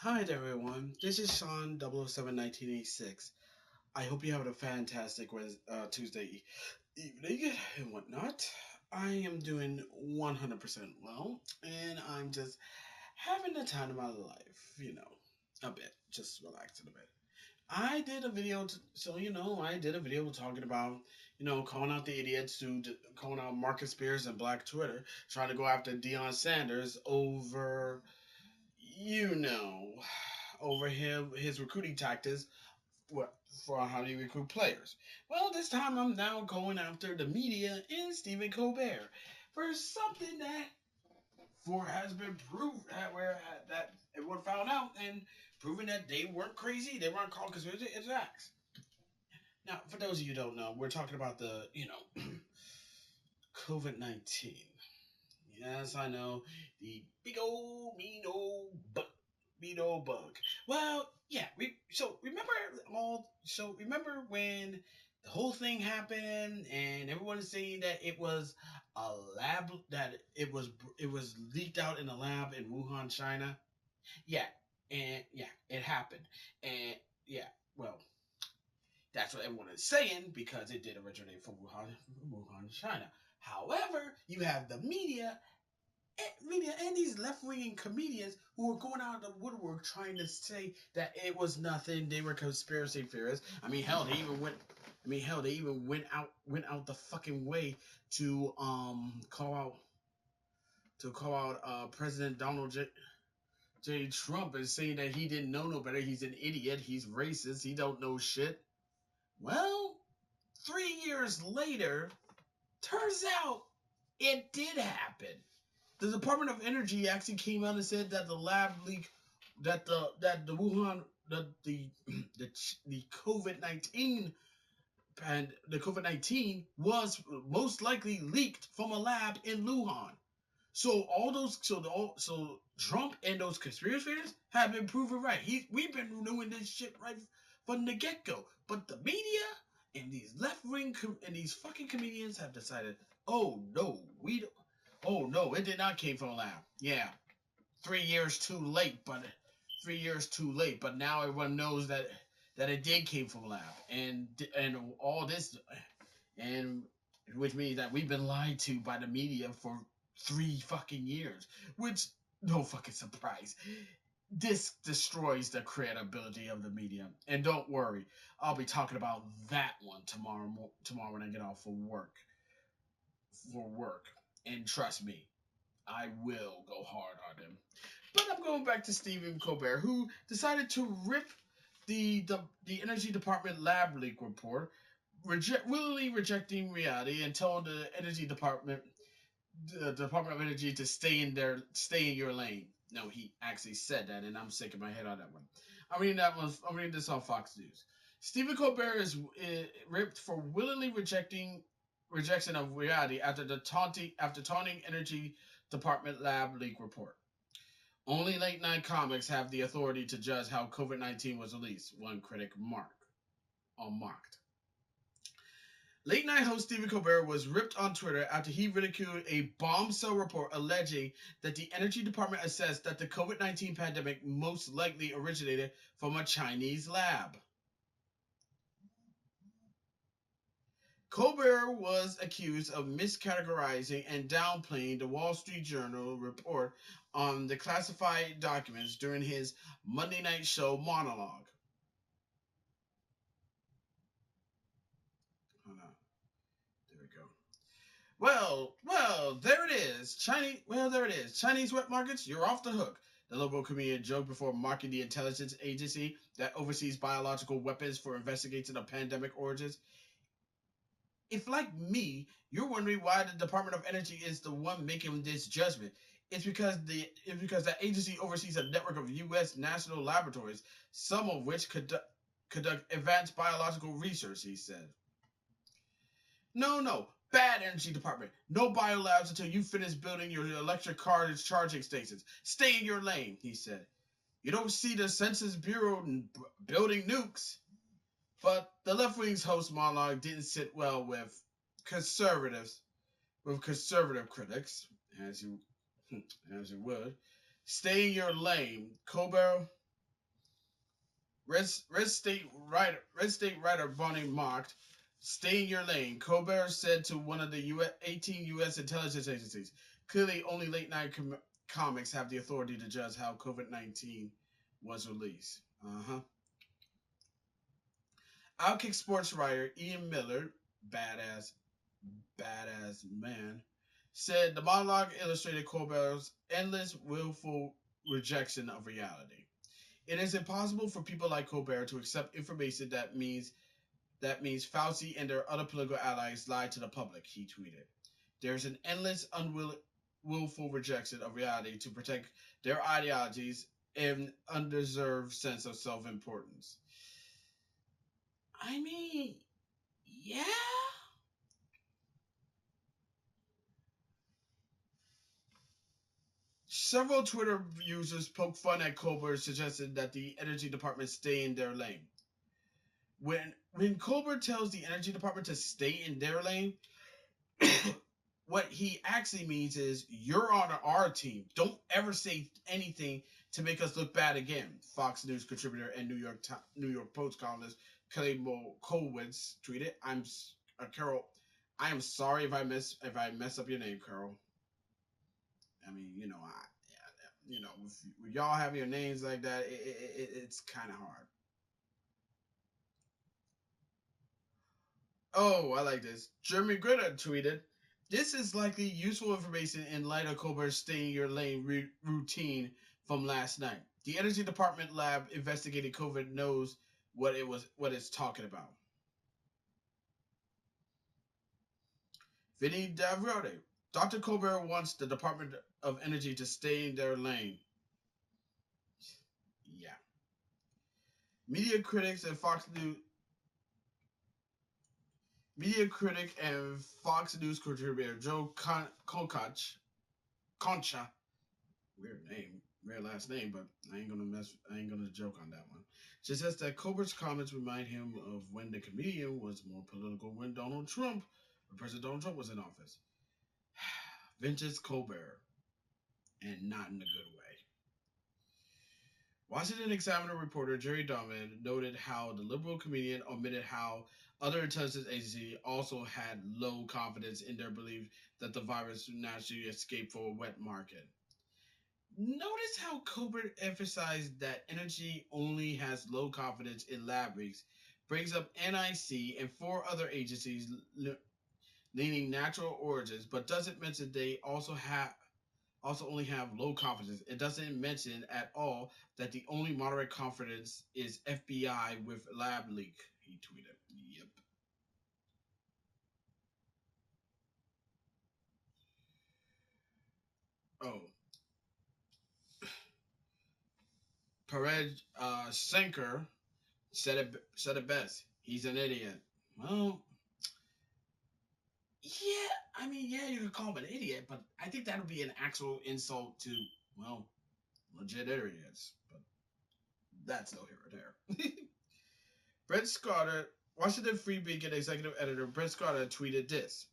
Hi there, everyone. This is Sean 007 1986. I hope you're having a fantastic Tuesday evening and whatnot. I am doing 100% well, and I'm just having the time of my life, a bit, just relaxing a bit. I did a video, I did a video talking about, calling out the idiots calling out Marcus Spears and Black Twitter, trying to go after Deion Sanders you know, over his recruiting tactics what for how he recruit players. Well, this time I'm now going after the media and Stephen Colbert for something that for has been proved that everyone found out and proven that they weren't crazy, they weren't called conspiracy attacks. Now, for those of you who don't know, we're talking about the COVID-19. Yes, I know. The big old mean old bug. Well, yeah, remember when the whole thing happened and everyone is saying that it was a lab that it was leaked out in a lab in Wuhan, China. Yeah, and yeah, it happened. And yeah, well, that's what everyone is saying because it did originate from Wuhan, China. However, you have the media and these left wing comedians who were going out of the woodwork trying to say that it was nothing. They were conspiracy theorists. I mean, hell, they even went. I mean, hell, they even went out the fucking way to call out President J. Trump and saying that he didn't know no better. He's an idiot. He's racist. He don't know shit. Well, 3 years later, turns out it did happen. The Department of Energy actually came out and said that the lab leak, that the Wuhan, the the COVID-19 and the COVID-19 was most likely leaked from a lab in Wuhan. So all those, so Trump and those conspiracy theories have been proven right. We've been doing this shit right from the get go. But the media and these left wing and these fucking comedians have decided, oh no, we don't. Oh no, it did not came from a lab. Yeah, 3 years too late, but 3 years too late. But now everyone knows that it did came from a lab, and all this, and which means that we've been lied to by the media for 3 fucking years, which no fucking surprise. This destroys the credibility of the media. And don't worry, I'll be talking about that one tomorrow when I get off for work. And trust me, I will go hard on him. But I'm going back to Stephen Colbert, who decided to rip the Energy Department lab leak report, willingly rejecting reality, and told the Department of Energy, to stay in your lane. No, he actually said that, and I'm shaking my head on that one. I'm reading this on Fox News. Stephen Colbert is ripped for willingly rejection of reality after taunting Energy Department lab leak report. Only late night comics have the authority to judge how COVID-19 was released, one critic marked. Late night host Stephen Colbert was ripped on Twitter after he ridiculed a bombshell report alleging that the Energy Department assessed that the COVID-19 pandemic most likely originated from a Chinese lab. Colbert was accused of miscategorizing and downplaying the Wall Street Journal report on the classified documents during his Monday night show monologue. Hold on. There we go. Well, there it is. Chinese wet markets, you're off the hook. The local comedian joked before mocking the intelligence agency that oversees biological weapons for investigating the pandemic origins. If, like me, you're wondering why the Department of Energy is the one making this judgment, it's because that agency oversees a network of U.S. national laboratories, some of which conduct advanced biological research, he said. No, bad energy department. No biolabs until you finish building your electric car charging stations. Stay in your lane, he said. You don't see the Census Bureau building nukes. But the left wing's host monologue didn't sit well with conservative critics, as you would. Stay in your lane. Colbert Red State writer Bonnie mocked, "Stay in your lane." Colbert said to one of the 18 U.S. intelligence agencies. Clearly, only late night comics have the authority to judge how COVID-19 was released. Outkick sports writer Ian Miller, badass, badass man, said the monologue illustrated Colbert's endless, willful rejection of reality. It is impossible for people like Colbert to accept information that means Fauci and their other political allies lied to the public, he tweeted. There's an endless, willful rejection of reality to protect their ideologies and undeserved sense of self-importance. I mean, yeah. Several Twitter users poked fun at Colbert, suggesting that the energy department stay in their lane. When Colbert tells the energy department to stay in their lane, what he actually means is you're on our team. Don't ever say anything to make us look bad again. Fox News contributor and New York Post columnist Kelly Kolwitz tweeted, "I'm Carol. I am sorry if I mess up your name, Carol. I mean, if y'all have your names like that, it's kind of hard." Oh, I like this. Jeremy Gritter tweeted, "This is likely useful information in light of Colbert's stay in your lane routine from last night. The Energy Department lab investigating COVID knows what it's talking about." Vinny Davrode, "Dr. Colbert wants the Department of Energy to stay in their lane." Yeah. Media critics and Fox News Media critic and Fox News contributor Joe Concha, weird name, weird last name, but I ain't gonna joke on that one. She says that Colbert's comments remind him of when the comedian was more political when President Donald Trump was in office. Vintage Colbert, and not in a good way. Washington Examiner reporter Jerry Donovan noted how the liberal comedian omitted how other intelligence agencies also had low confidence in their belief that the virus would naturally escape for a wet market. Notice how Colbert emphasized that energy only has low confidence in lab leaks, brings up NIC and four other agencies leaning natural origins, but doesn't mention they also only have low confidence. It doesn't mention at all that the only moderate confidence is FBI with lab leak, he tweeted. Yep. Oh, Perez Senker said it best. He's an idiot. Well, yeah, I mean, yeah, you could call him an idiot, but I think that would be an actual insult to, well, legit idiots. But that's no here or there. Brett Scott, Washington Free Beacon executive editor Brett Scott tweeted this.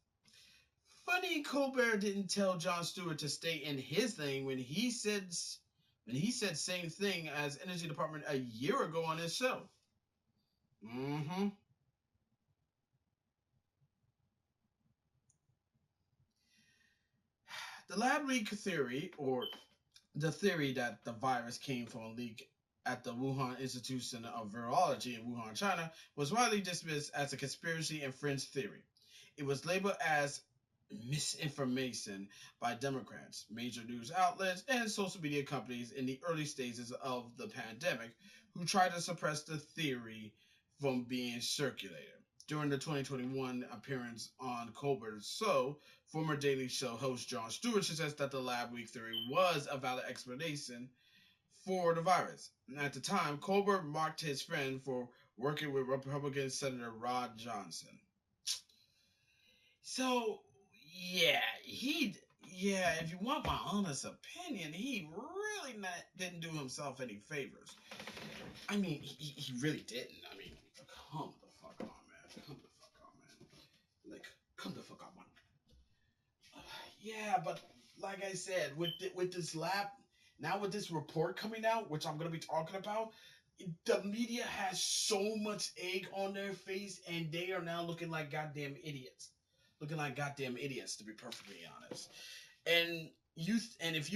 "Funny Colbert didn't tell Jon Stewart to stay in his lane when he said same thing as Energy Department a year ago on his show." Mm-hmm. The lab leak theory, or the theory that the virus came from a leak at the Wuhan Institution of Virology in Wuhan, China, was widely dismissed as a conspiracy and fringe theory. It was labeled as misinformation by Democrats, major news outlets, and social media companies in the early stages of the pandemic who tried to suppress the theory from being circulated. During the 2021 appearance on Colbert's show, former Daily Show host Jon Stewart suggests that the lab leak theory was a valid explanation for the virus. And at the time, Colbert mocked his friend for working with Republican Senator Rod Johnson. So, yeah, if you want my honest opinion, he really didn't do himself any favors. I mean, he really didn't. I mean, come the fuck on, man. Come the fuck on, man. Like, come the fuck on, man. Yeah, but like I said, with this lab, now with this report coming out, which I'm gonna be talking about, The media has so much egg on their face, and they are now looking like goddamn idiots. Looking like goddamn idiots, to be perfectly honest. And if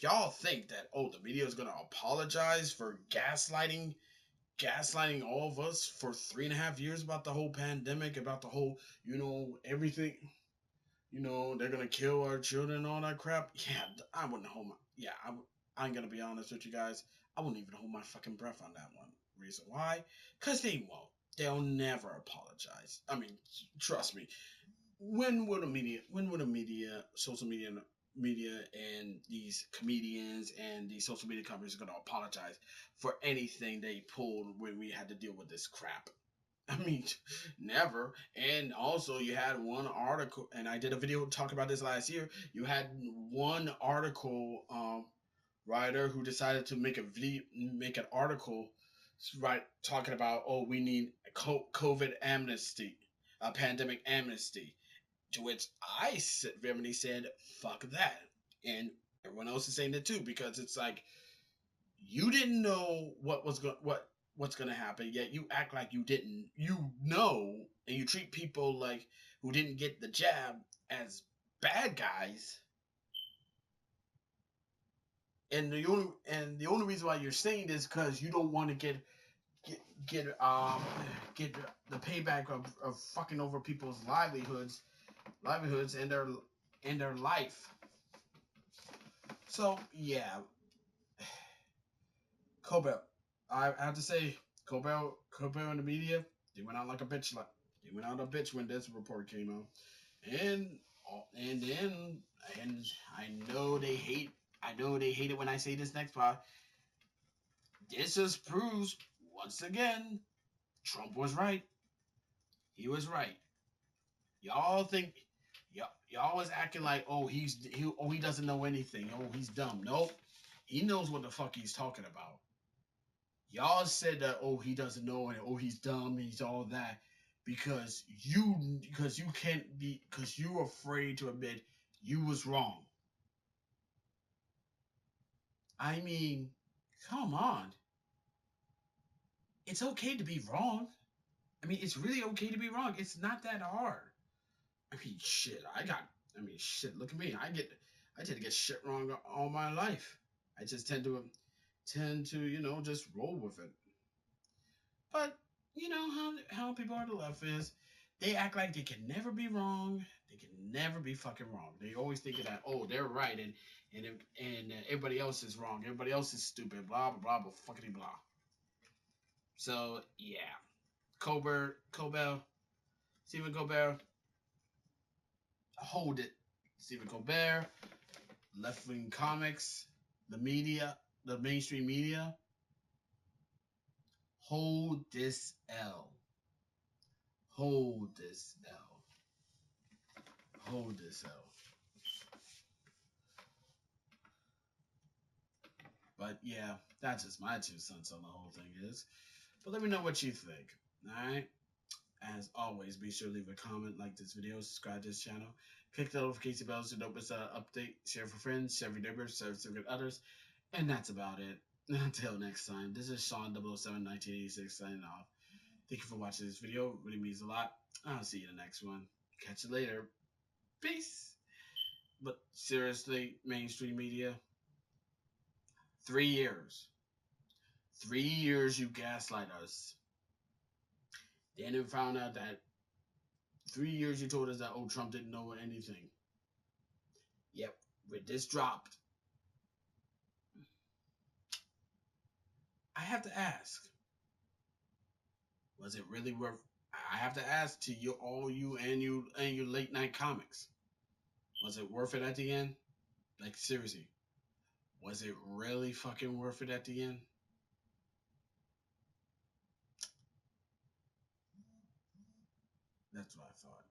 y'all think that the media is gonna apologize for gaslighting all of us for 3.5 years about the whole pandemic, about the whole everything, they're gonna kill our children and all that crap. Yeah, I wouldn't hold my. Yeah, I'm gonna be honest with you guys. I wouldn't even hold my fucking breath on that one. Reason why? Cause they won't. They'll never apologize. I mean, trust me. When would a social media, and these comedians and these social media companies are gonna apologize for anything they pulled when we had to deal with this crap? I mean, never. And also, you had one article, and I did a video talking about this last year. You had one article writer who decided to make an article, right, talking about, we need a COVID amnesty, a pandemic amnesty. To which Remedy said, "Fuck that," and everyone else is saying it too, because it's like you didn't know what's gonna happen, yet you act like you didn't. You know, and you treat people like who didn't get the jab as bad guys. And the only reason why you're saying this because you don't want to get get um get the payback of fucking over people's livelihoods and their life. So yeah, Colbert. I have to say, Colbert and the media, they went out like a bitch. They went out a bitch when this report came out, and and then and I know they hate. I know they hate it when I say this next part. This just proves once again Trump was right. He was right. Y'all think y'all was acting like he doesn't know anything. He's dumb. Nope. He knows what the fuck he's talking about. Y'all said that he doesn't know and he's dumb, he's all that because you can't be because you're afraid to admit you was wrong. I mean, come on. It's okay to be wrong. I mean, it's really okay to be wrong. It's not that hard. I mean, shit. Shit. Look at me. I tend to get shit wrong all my life. I just tend to just roll with it. But you know how people on the left is. They act like they can never be wrong. They can never be fucking wrong. They always think that they're right and everybody else is wrong. Everybody else is stupid. Blah blah blah blah fuckity blah. So yeah, Colbert, Stephen Colbert, hold it. Stephen Colbert, left wing comics, the media, the mainstream media, hold this L. Hold this L. Hold this L. But yeah, that's just my 2 cents on the whole thing is. But let me know what you think. Alright? As always, be sure to leave a comment, like this video, subscribe to this channel, click the notification bell so you don't miss an update, share for friends, share for neighbors, share with others. And that's about it. Until next time, this is Sean 007 1986 signing off. Thank you for watching this video. It really means a lot. I'll see you in the next one. Catch you later. Peace. But seriously, mainstream media, 3 years. 3 years you gaslight us. Then we found out that 3 years you told us that Trump didn't know anything. Yep, with this dropped. I have to ask, was it really worth? I have to ask to you and your late night comics. Was it worth it at the end? Like seriously, was it really fucking worth it at the end? That's what I thought.